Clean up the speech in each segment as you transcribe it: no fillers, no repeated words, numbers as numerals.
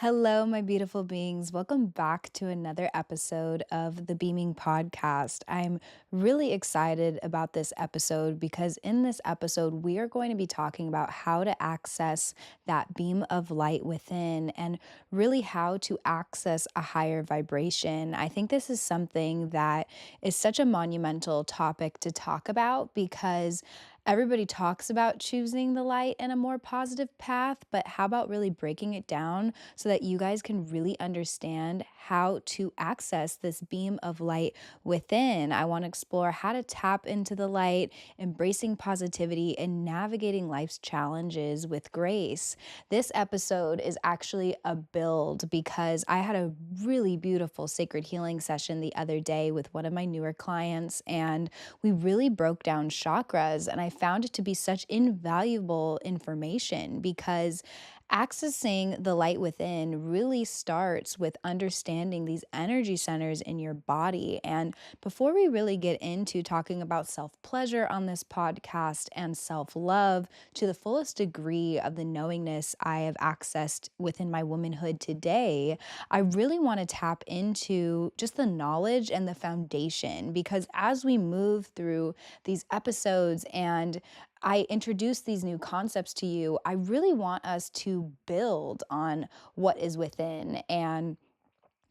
Hello, my beautiful beings. Welcome back to another episode of the Beaming Podcast. I'm really excited about this episode because in this episode, we are going to be talking about how to access that beam of light within and really how to access a higher vibration. I think this is something that is such a monumental topic to talk about because everybody talks about choosing the light and a more positive path, but how about really breaking it down so that you guys can really understand how to access this beam of light within? I want to explore how to tap into the light, embracing positivity, and navigating life's challenges with grace. This episode is actually a build because I had a really beautiful sacred healing session the other day with one of my newer clients, and we really broke down chakras. And I found it to be such invaluable information because accessing the light within really starts with understanding these energy centers in your body. And before we really get into talking about self pleasure on this podcast and self love to the fullest degree of the knowingness I have accessed within my womanhood today, I really want to tap into just the knowledge and the foundation because as we move through these episodes and I introduce these new concepts to you, I really want us to build on what is within and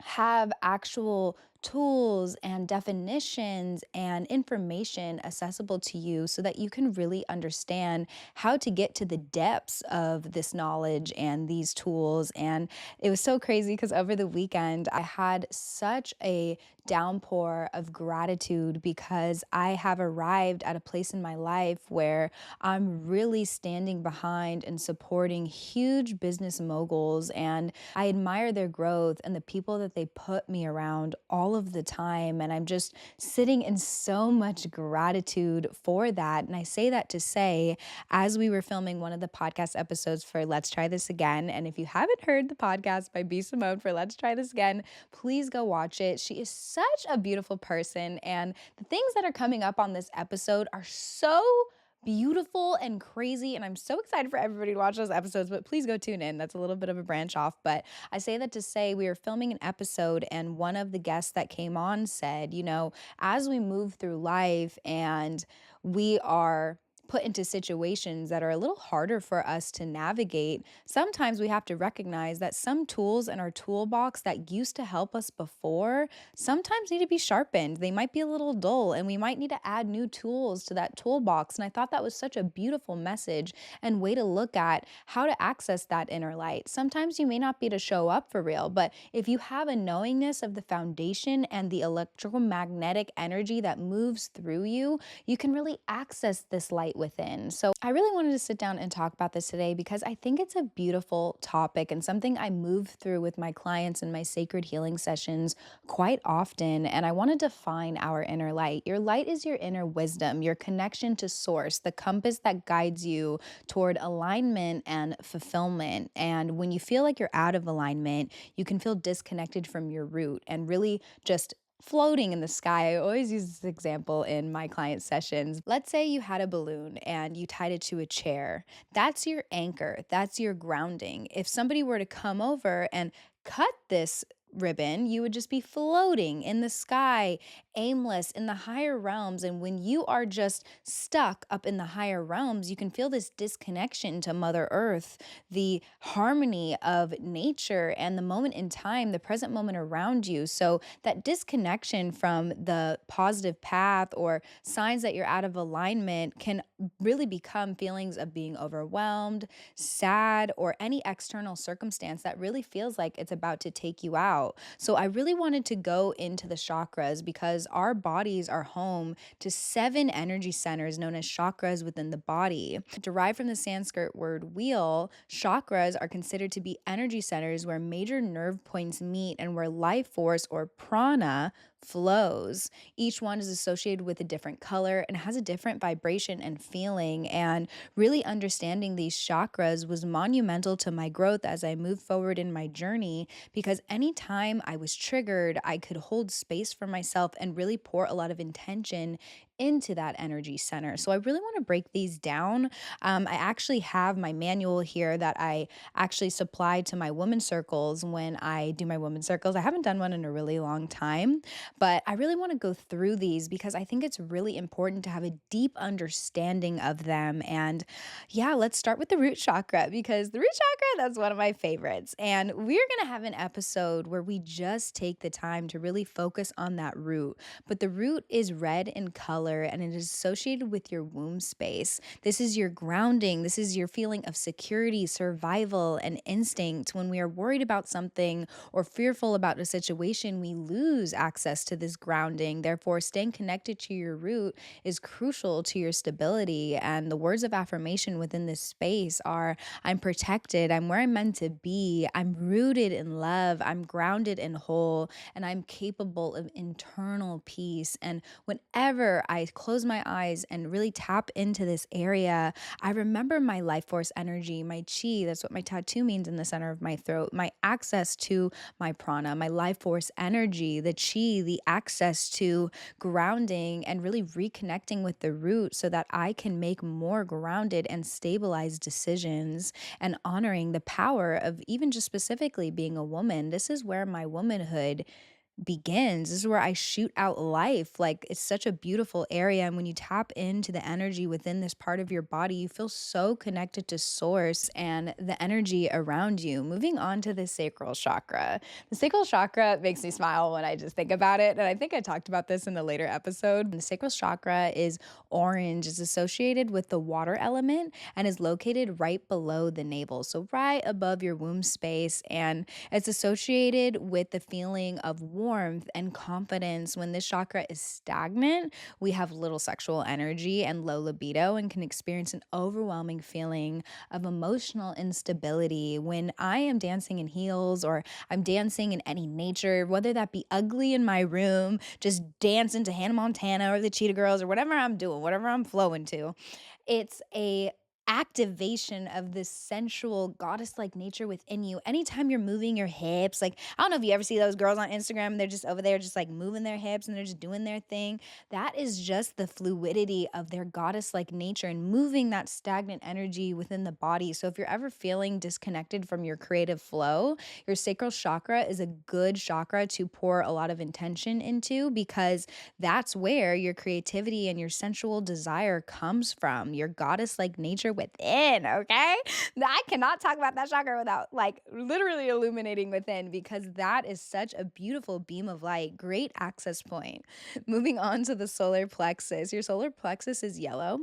have actual tools and definitions and information accessible to you so that you can really understand how to get to the depths of this knowledge and these tools. And it was so crazy because over the weekend, I had such a downpour of gratitude because I have arrived at a place in my life where I'm really standing behind and supporting huge business moguls, and I admire their growth and the people that they put me around all of the time. And I'm just sitting in so much gratitude for that. And I say that to say, as we were filming one of the podcast episodes for Let's Try This Again, and if you haven't heard the podcast by B. Simone for Let's Try This Again, please go watch it. She is such a beautiful person. And the things that are coming up on this episode are so beautiful and crazy. And I'm so excited for everybody to watch those episodes, but please go tune in. That's a little bit of a branch off. But I say that to say we were filming an episode and one of the guests that came on said, as we move through life and we are put into situations that are a little harder for us to navigate, sometimes we have to recognize that some tools in our toolbox that used to help us before sometimes need to be sharpened. They might be a little dull and we might need to add new tools to that toolbox. And I thought that was such a beautiful message and way to look at how to access that inner light. Sometimes you may not be to show up for real, but if you have a knowingness of the foundation and the electrical magnetic energy that moves through you, you can really access this light within. So I really wanted to sit down and talk about this today because I think it's a beautiful topic and something I move through with my clients in my sacred healing sessions quite often. And I want to define our inner light. Your light is your inner wisdom, your connection to source, the compass that guides you toward alignment and fulfillment. And when you feel like you're out of alignment, you can feel disconnected from your root and really just floating in the sky. I always use this example in my client sessions. Let's say you had a balloon and you tied it to a chair. That's your anchor. That's your grounding. If somebody were to come over and cut this ribbon, you would just be floating in the sky, aimless in the higher realms. And when you are just stuck up in the higher realms, you can feel this disconnection to Mother Earth, the harmony of nature and the moment in time, the present moment around you. So that disconnection from the positive path or signs that you're out of alignment can really become feelings of being overwhelmed, sad, or any external circumstance that really feels like it's about to take you out. So I really wanted to go into the chakras because our bodies are home to 7 energy centers known as chakras within the body. Derived from the Sanskrit word wheel, chakras are considered to be energy centers where major nerve points meet and where life force or prana flows. Each one is associated with a different color and has a different vibration and feeling. And really understanding these chakras was monumental to my growth as I moved forward in my journey because anytime I was triggered, I could hold space for myself and really pour a lot of intention into that energy center. So I really want to break these down. I actually have my manual here that I actually supply to my woman circles when I do my woman circles. I haven't done one in a really long time, but I really want to go through these because I think it's really important to have a deep understanding of them. And yeah, let's start with the root chakra because the root chakra, that's one of my favorites. And we're going to have an episode where we just take the time to really focus on that root. But the root is red in color and it is associated with your womb space. This is your grounding. This is your feeling of security, survival, and instinct. When we are worried about something or fearful about a situation, we lose access to this grounding. Therefore, staying connected to your root is crucial to your stability. And the words of affirmation within this space are I'm protected, I'm where I'm meant to be, I'm rooted in love, I'm grounded and whole, and I'm capable of internal peace. And whenever I close my eyes and really tap into this area, I remember my life force energy, my chi, that's what my tattoo means in the center of my throat, my access to my prana, my life force energy, the chi, the access to grounding and really reconnecting with the root so that I can make more grounded and stabilized decisions and honoring the power of even just specifically being a woman. This is where my womanhood begins. This is where I shoot out life. Like it's such a beautiful area. And when you tap into the energy within this part of your body, you feel so connected to source and the energy around you. Moving on to the sacral chakra. The sacral chakra makes me smile when I just think about it. And I think I talked about this in the later episode. The sacral chakra is orange, is associated with the water element and is located right below the navel. So right above your womb space. And it's associated with the feeling of warmth and confidence. When this chakra is stagnant, we have little sexual energy and low libido and can experience an overwhelming feeling of emotional instability. When I am dancing in heels or I'm dancing in any nature, whether that be ugly in my room, just dancing to Hannah Montana or the Cheetah Girls or whatever I'm doing, whatever I'm flowing to, it's a activation of this sensual goddess like nature within you. Anytime you're moving your hips, like I don't know if you ever see those girls on Instagram, they're just over there just like moving their hips and they're just doing their thing. That is just the fluidity of their goddess like nature and moving that stagnant energy within the body. So if you're ever feeling disconnected from your creative flow, your sacral chakra is a good chakra to pour a lot of intention into because that's where your creativity and your sensual desire comes from, your goddess like nature within, okay? I cannot talk about that chakra without like literally illuminating within because that is such a beautiful beam of light, great access point. Moving on to the solar plexus. Your solar plexus is yellow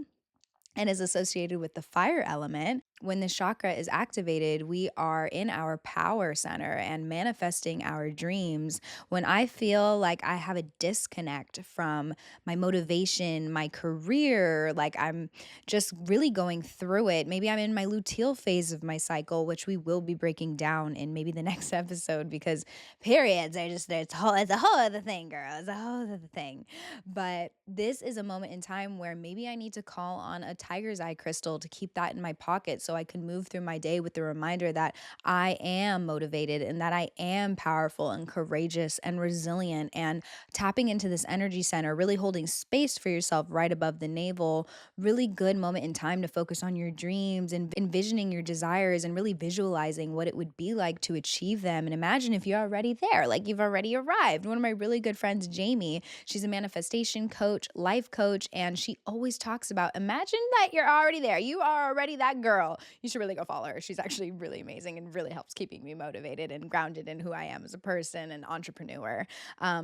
and is associated with the fire element. When the chakra is activated, we are in our power center and manifesting our dreams. When I feel like I have a disconnect from my motivation, my career, like I'm just really going through it, maybe I'm in my luteal phase of my cycle, which we will be breaking down in maybe the next episode because periods are just, it's a whole other thing, girl. It's a whole other thing. But this is a moment in time where maybe I need to call on a tiger's eye crystal to keep that in my pocket so I can move through my day with the reminder that I am motivated and that I am powerful and courageous and resilient. And tapping into this energy center, really holding space for yourself right above the navel, really good moment in time to focus on your dreams and envisioning your desires and really visualizing what it would be like to achieve them. And imagine if you're already there, like you've already arrived. One of my really good friends, Jamie, she's a manifestation coach, life coach, and she always talks about imagine that you're already there. You are already that girl. You should really go follow her. She's actually really amazing and really helps keeping me motivated and grounded in who I am as a person and entrepreneur.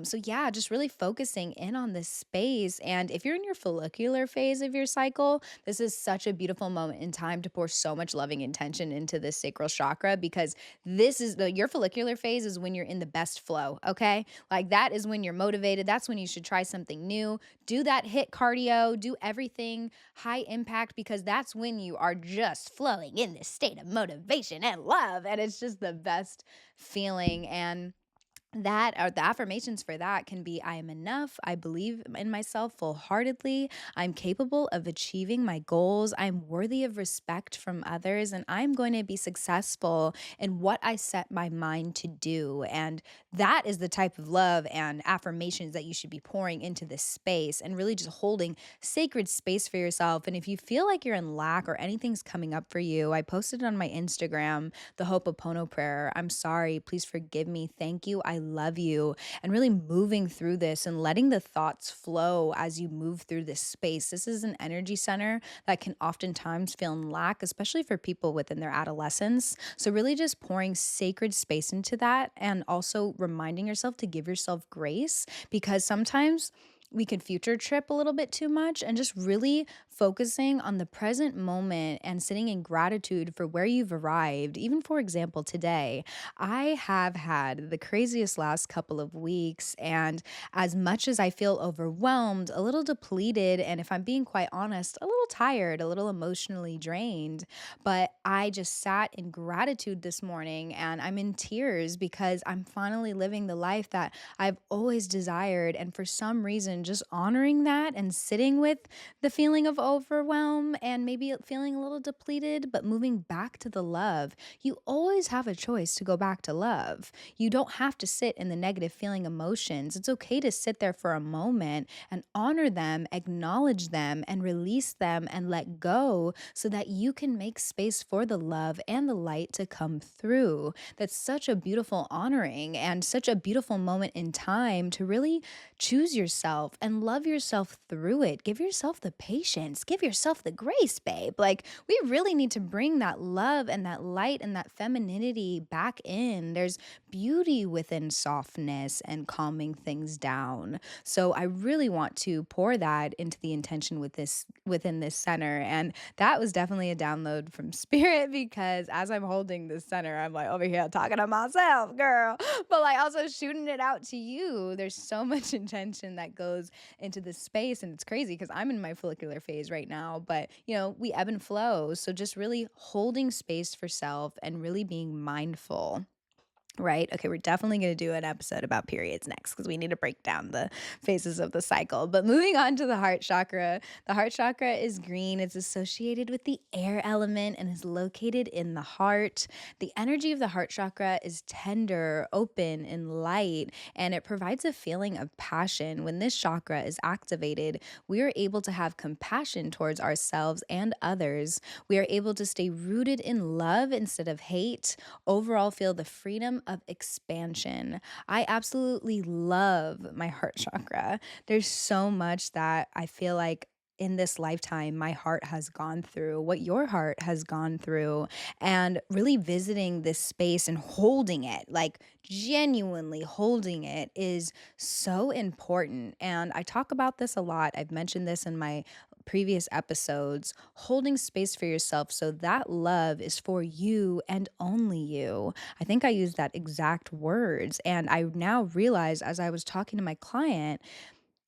So yeah, just really focusing in on this space. And if you're in your follicular phase of your cycle, this is such a beautiful moment in time to pour so much loving intention into this sacral chakra because this is your follicular phase is when you're in the best flow. Okay. Like that is when you're motivated. That's when you should try something new. Do that hit cardio, do everything high impact because that's when you are just flowing in this state of motivation and love. And it's just the best feeling. And that or the affirmations for that can be: I am enough, I believe in myself full-heartedly, I'm capable of achieving my goals, I'm worthy of respect from others, and I'm going to be successful in what I set my mind to do. And that is the type of love and affirmations that you should be pouring into this space, and really just holding sacred space for yourself. And if you feel like you're in lack or anything's coming up for you, I posted on my Instagram the Ho'oponopono prayer: I'm sorry, please forgive me, thank you, I love you. And really moving through this and letting the thoughts flow as you move through this space. This is an energy center that can oftentimes feel in lack, especially for people within their adolescence. So, really just pouring sacred space into that, and also reminding yourself to give yourself grace, because sometimes we can future trip a little bit too much, and just really focusing on the present moment and sitting in gratitude for where you've arrived. Even for example, today, I have had the craziest last couple of weeks. And as much as I feel overwhelmed, a little depleted, and if I'm being quite honest, a little tired, a little emotionally drained, but I just sat in gratitude this morning and I'm in tears because I'm finally living the life that I've always desired. And for some reason, just honoring that and sitting with the feeling of overwhelm and maybe feeling a little depleted, but moving back to the love. You always have a choice to go back to love. You don't have to sit in the negative feeling emotions. It's okay to sit there for a moment and honor them, acknowledge them, and release them and let go, so that you can make space for the love and the light to come through. That's such a beautiful honoring and such a beautiful moment in time to really choose yourself and love yourself through it. Give yourself the patience, give yourself the grace, babe. Like, we really need to bring that love and that light and that femininity back in. There's beauty within softness and calming things down. So I really want to pour that into the intention with this within this center. And that was definitely a download from spirit, because as I'm holding this center, I'm like over here talking to myself, girl, but like also shooting it out to you. There's so much intention that goes into this space. And it's crazy because I'm in my follicular phase right now, but we ebb and flow. So just really holding space for self and really being mindful. Right. Okay. We're definitely going to do an episode about periods next, because we need to break down the phases of the cycle. But moving on to the heart chakra is green. It's associated with the air element and is located in the heart. The energy of the heart chakra is tender, open, and light, and it provides a feeling of passion. When this chakra is activated, we are able to have compassion towards ourselves and others. We are able to stay rooted in love instead of hate. Overall, feel the freedom of expansion. I absolutely love my heart chakra. There's so much that I feel like in this lifetime my heart has gone through, what your heart has gone through, and really visiting this space and holding it, like genuinely holding it, is so important. And I talk about this a lot. I've mentioned this in my previous episodes: holding space for yourself so that love is for you and only you. I think I used that exact words. And I now realize, as I was talking to my client,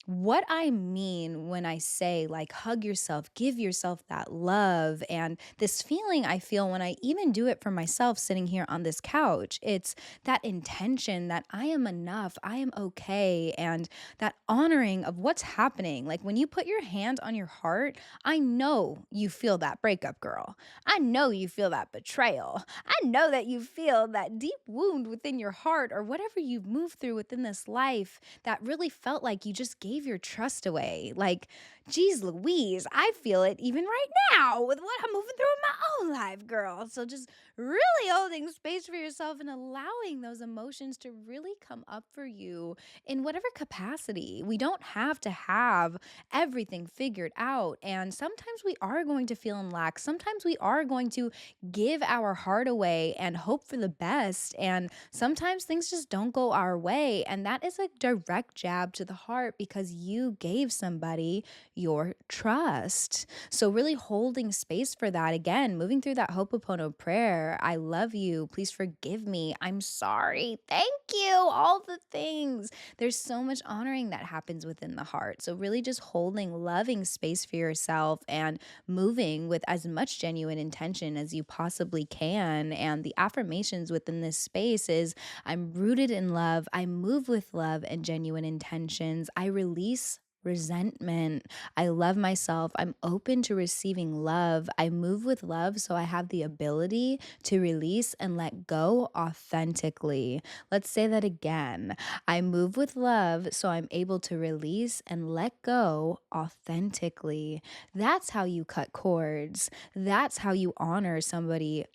what I mean when I say, like, hug yourself, give yourself that love, and this feeling I feel when I even do it for myself sitting here on this couch. It's that intention that I am enough, I am okay, and that honoring of what's happening. Like, when you put your hand on your heart, I know you feel that breakup, girl. I know you feel that betrayal. I know that you feel that deep wound within your heart, or whatever you've moved through within this life that really felt like you just gave your trust away. Like, geez Louise, I feel it even right now with what I'm moving through in my own life, girl. So just really holding space for yourself and allowing those emotions to really come up for you in whatever capacity. We don't have to have everything figured out. And sometimes we are going to feel in lack. Sometimes we are going to give our heart away and hope for the best. And sometimes things just don't go our way. And that is a direct jab to the heart, because you gave somebody your trust. So, really holding space for that, again, moving through that Ho'oponopono prayer care. I love you. Please forgive me. I'm sorry. Thank you. All the things. There's so much honoring that happens within the heart. So, really just holding loving space for yourself and moving with as much genuine intention as you possibly can. And the affirmations within this space is I'm rooted in love. I move with love and genuine intentions. I release resentment. I love myself. I'm open to receiving love. I move with love, so I have the ability to release and let go authentically. Let's say that again. I move with love, so I'm able to release and let go authentically. That's how you cut cords. That's how you honor somebody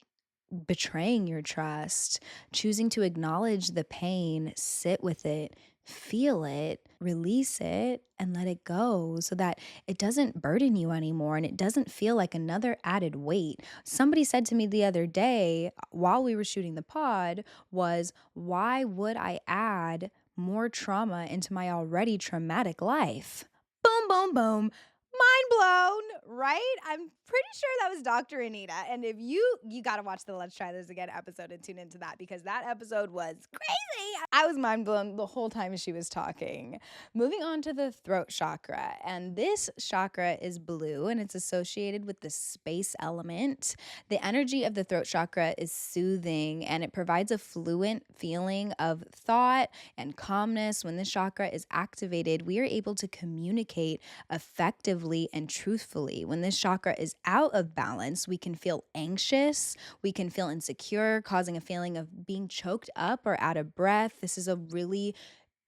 betraying your trust, choosing to acknowledge the pain, sit with it, feel it, release it, and let it go so that it doesn't burden you anymore and it doesn't feel like another added weight. Somebody said to me the other day while we were shooting the pod was, why would I add more trauma into my already traumatic life? Boom, boom, boom. Mind blown, right? I'm pretty sure that was Dr. Anita. And if you got to watch the Let's Try This Again episode and tune into that because that episode was crazy. I was mind blown the whole time she was talking. Moving on to the throat chakra. And this chakra is blue and it's associated with the space element. The energy of the throat chakra is soothing and it provides a fluent feeling of thought and calmness. When this chakra is activated, we are able to communicate effectively and truthfully. When this chakra is out of balance, we can feel anxious, we can feel insecure, causing a feeling of being choked up or out of breath. This is a really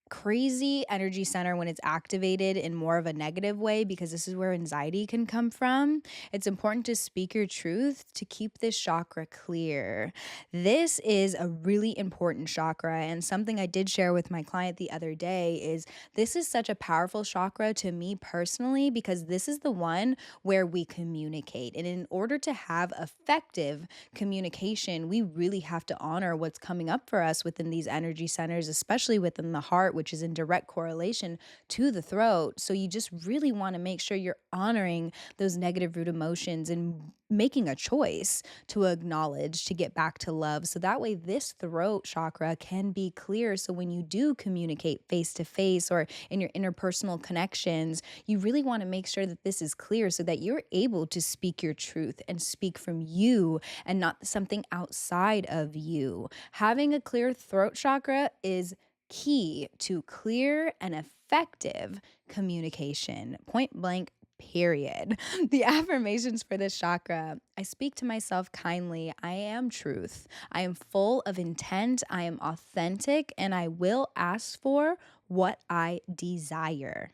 crazy energy center when it's activated in more of a negative way because this is where anxiety can come from. It's important to speak your truth to keep this chakra clear. This is a really important chakra, and something I did share with my client the other day is this is such a powerful chakra to me personally because this is the one where we communicate. And in order to have effective communication, we really have to honor what's coming up for us within these energy centers, especially within the heart, which is in direct correlation to the throat. So you just really want to make sure you're honoring those negative root emotions and making a choice to acknowledge to get back to love. So that way this throat chakra can be clear. So when you do communicate face to face or in your interpersonal connections, you really want to make sure that this is clear so that you're able to speak your truth and speak from you and not something outside of you. Having a clear throat chakra is key to clear and effective communication. Point blank, period. The affirmations for this chakra: I speak to myself kindly. I am truth. I am full of intent. I am authentic, and I will ask for what I desire.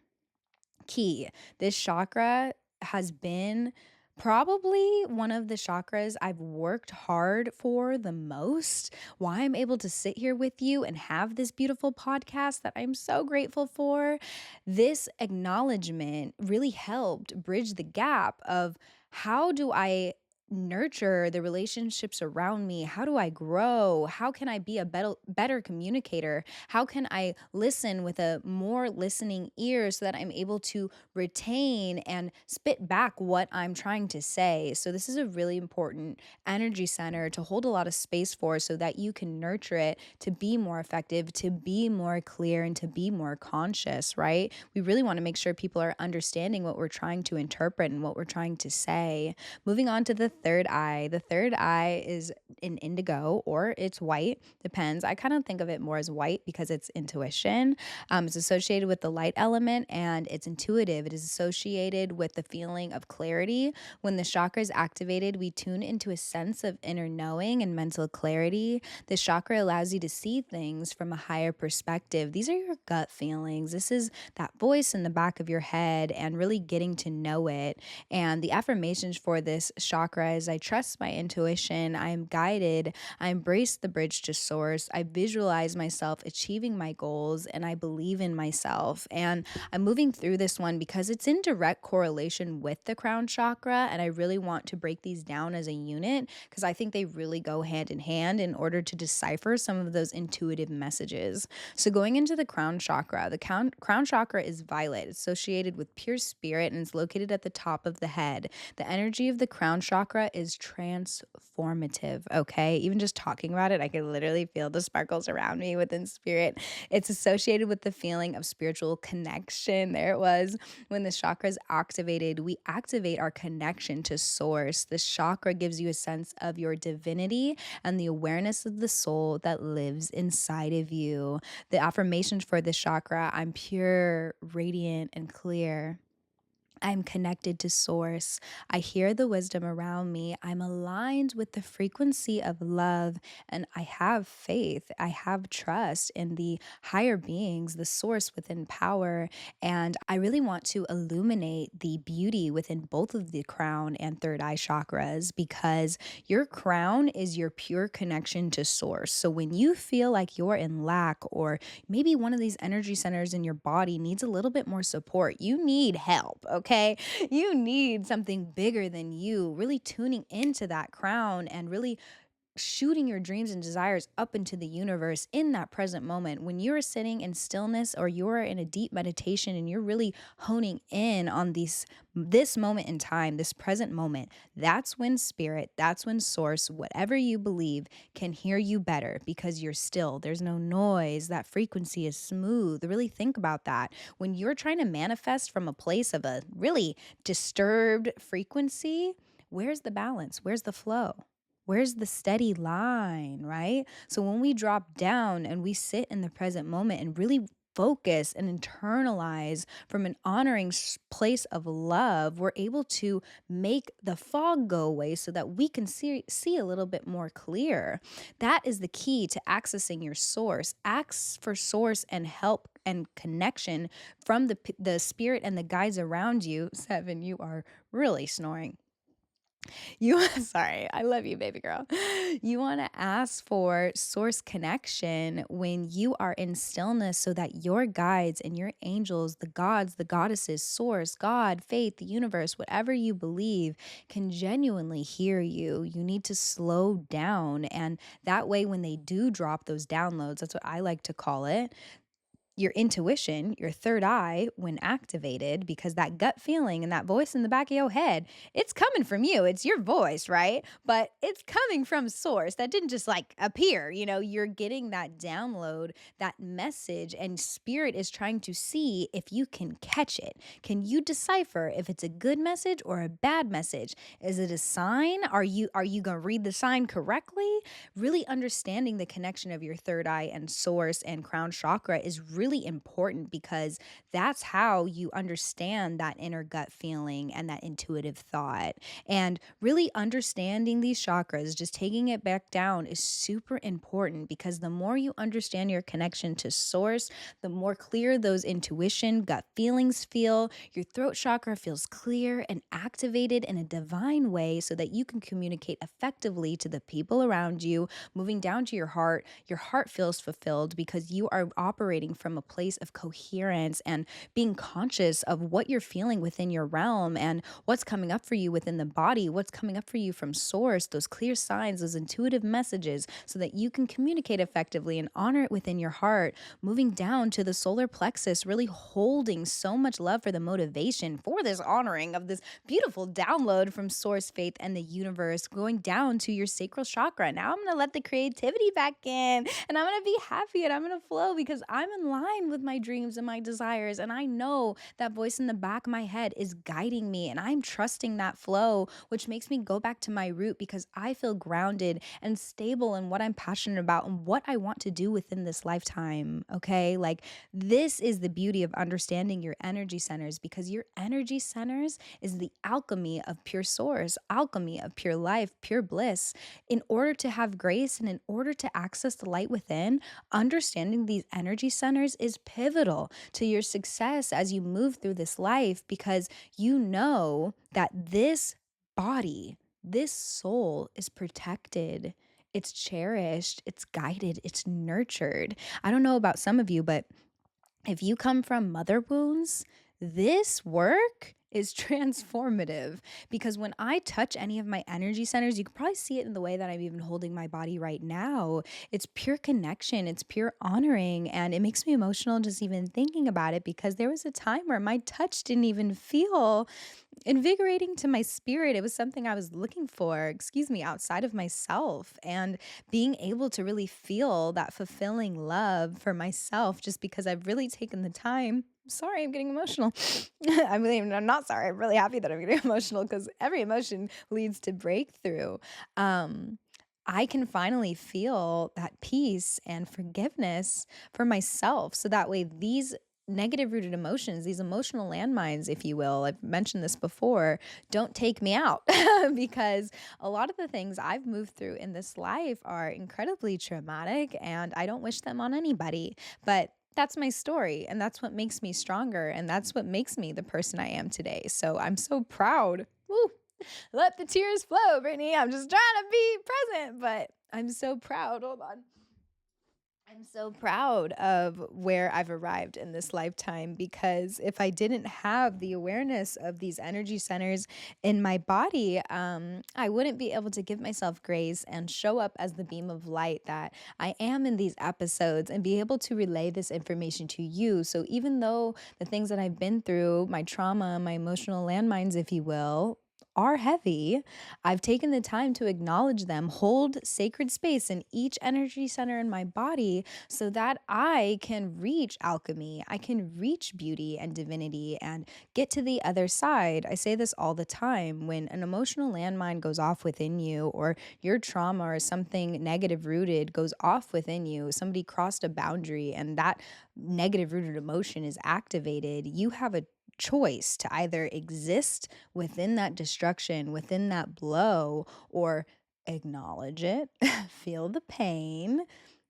Key. This chakra has been probably one of the chakras I've worked hard for the most. Why I'm able to sit here with you and have this beautiful podcast that I'm so grateful for. This acknowledgement really helped bridge the gap of how do I nurture the relationships around me? How do I grow? How can I be a better communicator? How can I listen with a more listening ear so that I'm able to retain and spit back what I'm trying to say? So this is a really important energy center to hold a lot of space for so that you can nurture it to be more effective, to be more clear, and to be more conscious, right? We really want to make sure people are understanding what we're trying to interpret and what we're trying to say. Moving on to the third eye. The third eye is in indigo or it's white, depends. I kind of think of it more as white because it's intuition. It's associated with the light element and it's intuitive. It is associated with the feeling of clarity. When the chakra is activated, we tune into a sense of inner knowing and mental clarity. This chakra allows you to see things from a higher perspective. These are your gut feelings. This is that voice in the back of your head and really getting to know it. And the affirmations for this chakra is I trust my intuition, I am guided, I embrace the bridge to source, I visualize myself achieving my goals, and I believe in myself. And I'm moving through this one because it's in direct correlation with the crown chakra, and I really want to break these down as a unit because I think they really go hand in hand in order to decipher some of those intuitive messages. So going into the crown chakra, the crown chakra is violet. It's associated with pure spirit and it's located at the top of the head. The energy of the crown chakra chakra is transformative, okay? Even just talking about it, I can literally feel the sparkles around me within spirit. It's associated with the feeling of spiritual connection. There it was. When the chakra is activated, we activate our connection to source. The chakra gives you a sense of your divinity and the awareness of the soul that lives inside of you. The affirmations for this chakra: I'm pure, radiant, and clear. I'm connected to source. I hear the wisdom around me. I'm aligned with the frequency of love, and I have faith. I have trust in the higher beings, the source within power. And I really want to illuminate the beauty within both of the crown and third eye chakras, because your crown is your pure connection to source. So when you feel like you're in lack, or maybe one of these energy centers in your body needs a little bit more support, you need help, okay? You need something bigger than you, really tuning into that crown and really shooting your dreams and desires up into the universe in that present moment. When you're sitting in stillness or you're in a deep meditation and you're really honing in on this moment in time, this present moment, that's when spirit, that's when source, whatever you believe, can hear you better, because you're still. There's no noise. That frequency is smooth. Really think about that. When you're trying to manifest from a place of a really disturbed frequency, where's the balance? Where's the flow? Where's the steady line, right? So when we drop down and we sit in the present moment and really focus and internalize from an honoring place of love, we're able to make the fog go away so that we can see a little bit more clear. That is the key to accessing your source. Ask for source and help and connection from the spirit and the guides around you. Seven, you are really snoring. You sorry, I love you, baby girl. You want to ask for source connection when you are in stillness, so that your guides and your angels, the gods, the goddesses, source, God, faith, the universe, whatever you believe, can genuinely hear you. You need to slow down. And that way, when they do drop those downloads, that's what I like to call it, your intuition, your third eye, when activated, because that gut feeling and that voice in the back of your head, it's coming from you. It's your voice, right? But it's coming from source. That didn't just like appear. You're getting that download, that message, and spirit is trying to see if you can catch it. Can you decipher if it's a good message or a bad message? Is it a sign? Are you going to read the sign correctly? Really understanding the connection of your third eye and source and crown chakra is really important, because that's how you understand that inner gut feeling and that intuitive thought. And really understanding these chakras, just taking it back down, is super important, because the more you understand your connection to source, the more clear those intuition, gut feelings feel. Your throat chakra feels clear and activated in a divine way, so that you can communicate effectively to the people around you. Moving down to your heart feels fulfilled, because you are operating from a place of coherence and being conscious of what you're feeling within your realm and what's coming up for you within the body, what's coming up for you from source, those clear signs, those intuitive messages, so that you can communicate effectively and honor it within your heart. Moving down to the solar plexus, really holding so much love for the motivation for this honoring of this beautiful download from source, faith, and the universe. Going down to your sacral chakra. Now I'm going to let the creativity back in, and I'm going to be happy, and I'm going to flow, because I'm in line with my dreams and my desires. And I know that voice in the back of my head is guiding me, and I'm trusting that flow, which makes me go back to my root, because I feel grounded and stable in what I'm passionate about and what I want to do within this lifetime. Okay. Like, this is the beauty of understanding your energy centers, because your energy centers is the alchemy of pure source, alchemy of pure life, pure bliss. In order to have grace and in order to access the light within, understanding these energy centers is pivotal to your success as you move through this life, because you know that this body, this soul is protected. It's cherished, it's guided, it's nurtured. I don't know about some of you, but if you come from mother wounds, this work is transformative, because when I touch any of my energy centers, you can probably see it in the way that I'm even holding my body right now. It's pure connection, it's pure honoring, and it makes me emotional just even thinking about it, because there was a time where my touch didn't even feel invigorating to my spirit. It was something I was looking for, outside of myself, and being able to really feel that fulfilling love for myself just because I've really taken the time. Sorry, I'm getting emotional. I'm not sorry. I'm really happy that I'm getting emotional because every emotion leads to breakthrough. Um, I can finally feel that peace and forgiveness for myself. So that way, these negative rooted emotions, these emotional landmines, if you will, I've mentioned this before, don't take me out because a lot of the things I've moved through in this life are incredibly traumatic and I don't wish them on anybody. But that's my story and that's what makes me stronger and that's what makes me the person I am today. So I'm so proud. Woo, let the tears flow, Brittany. I'm just trying to be present, but I'm so proud. Hold on. I'm so proud of where I've arrived in this lifetime because if I didn't have the awareness of these energy centers in my body, I wouldn't be able to give myself grace and show up as the beam of light that I am in these episodes and be able to relay this information to you. So even though the things that I've been through, my trauma, my emotional landmines, if you will, are heavy, I've taken the time to acknowledge them, hold sacred space in each energy center in my body so that I can reach alchemy, I can reach beauty and divinity and get to the other side. I say this all the time when an emotional landmine goes off within you, or your trauma or something negative rooted goes off within you, somebody crossed a boundary and that negative rooted emotion is activated, you have a choice to either exist within that destruction, within that blow, or acknowledge it, feel the pain,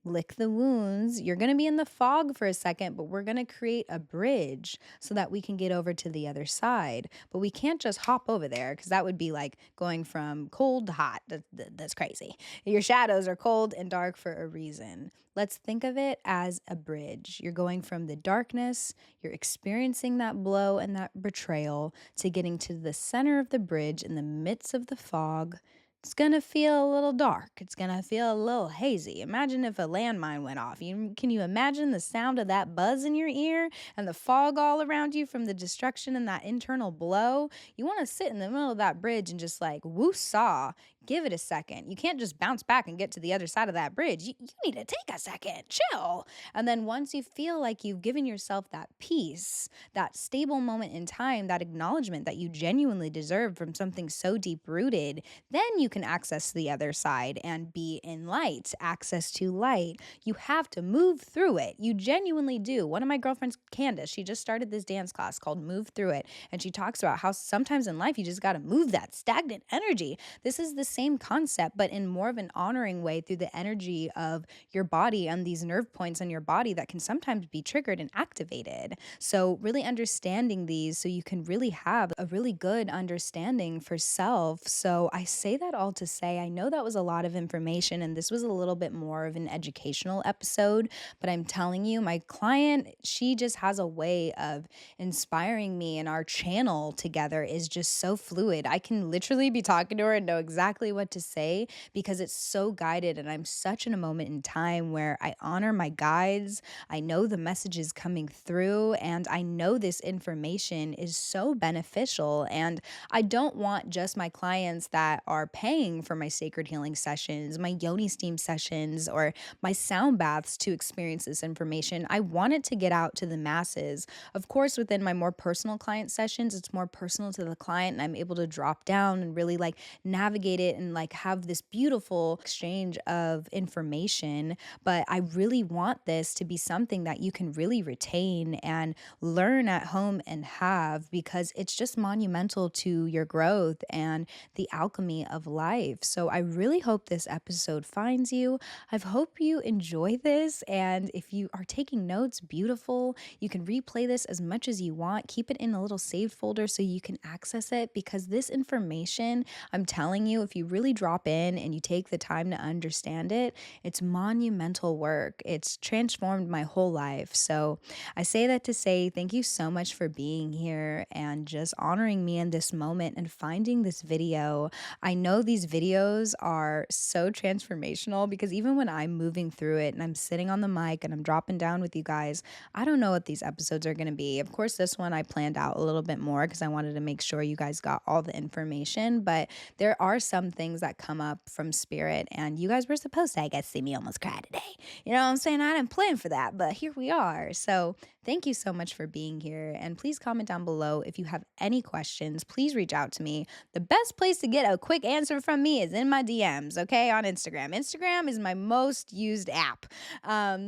lick the wounds. You're going to be in the fog for a second, but we're going to create a bridge so that we can get over to the other side. But we can't just hop over there because that would be like going from cold to hot. That's crazy. Your shadows are cold and dark for a reason. Let's think of it as a bridge. You're going from the darkness, you're experiencing that blow and that betrayal, to getting to the center of the bridge in the midst of the fog. It's going to feel a little dark. It's going to feel a little hazy. Imagine if a landmine went off. Can you imagine the sound of that buzz in your ear and the fog all around you from the destruction and that internal blow? You want to sit in the middle of that bridge and just like woo-saw. Give it a second. You can't just bounce back and get to the other side of that bridge. You need to take a second, chill. And then once you feel like you've given yourself that peace, that stable moment in time, that acknowledgement that you genuinely deserve from something so deep rooted, then you can access the other side and be in light, access to light. You have to move through it. You genuinely do. One of my girlfriends, Candace, she just started this dance class called Move Through It. And she talks about how sometimes in life you just got to move that stagnant energy. This is the same concept, but in more of an honoring way through the energy of your body and these nerve points in your body that can sometimes be triggered and activated. So really understanding these so you can really have a really good understanding for self. So I say that all to say, I know that was a lot of information and this was a little bit more of an educational episode, but I'm telling you, my client, she just has a way of inspiring me, and our channel together is just so fluid. I can literally be talking to her and know exactly what to say because it's so guided, and I'm such in a moment in time where I honor my guides. I know the messages coming through, and I know this information is so beneficial. And I don't want just my clients that are paying for my sacred healing sessions, my yoni steam sessions, or my sound baths to experience this information. I want it to get out to the masses. Of course, within my more personal client sessions, it's more personal to the client, and I'm able to drop down and really like navigate it and like have this beautiful exchange of information. But I really want this to be something that you can really retain and learn at home and have, because it's just monumental to your growth and the alchemy of life. So I really hope this episode finds you. I hope you enjoy this. And if you are taking notes, beautiful. You can replay this as much as you want. Keep it in a little saved folder so you can access it, because this information, I'm telling you, if you really drop in and you take the time to understand it, it's monumental work. It's transformed my whole life. So I say that to say thank you so much for being here and just honoring me in this moment and finding this video. I know these videos are so transformational because even when I'm moving through it and I'm sitting on the mic and I'm dropping down with you guys, I don't know what these episodes are going to be. Of course, this one I planned out a little bit more because I wanted to make sure you guys got all the information, but there are some things that come up from spirit, and you guys were supposed to, I guess, see me almost cry today. You know what I'm saying? I didn't plan for that, but here we are. So thank you so much for being here. And please comment down below if you have any questions. Please reach out to me. The best place to get a quick answer from me is in my DMs, okay, on Instagram. Instagram is my most used app.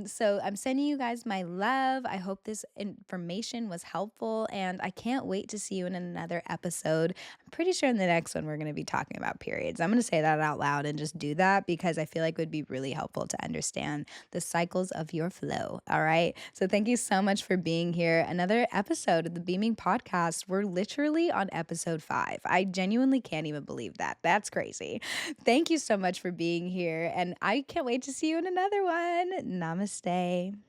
So I'm sending you guys my love. I hope this information was helpful, and I can't wait to see you in another episode. I'm pretty sure in the next one we're going to be talking about periods. I'm going to say that out loud and just do that because I feel like it would be really helpful to understand the cycles of your flow. All right. So thank you so much for being here. Another episode of the Beaming Podcast. We're literally on episode 5. I genuinely can't even believe that. That's crazy. Thank you so much for being here. And I can't wait to see you in another one. Namaste.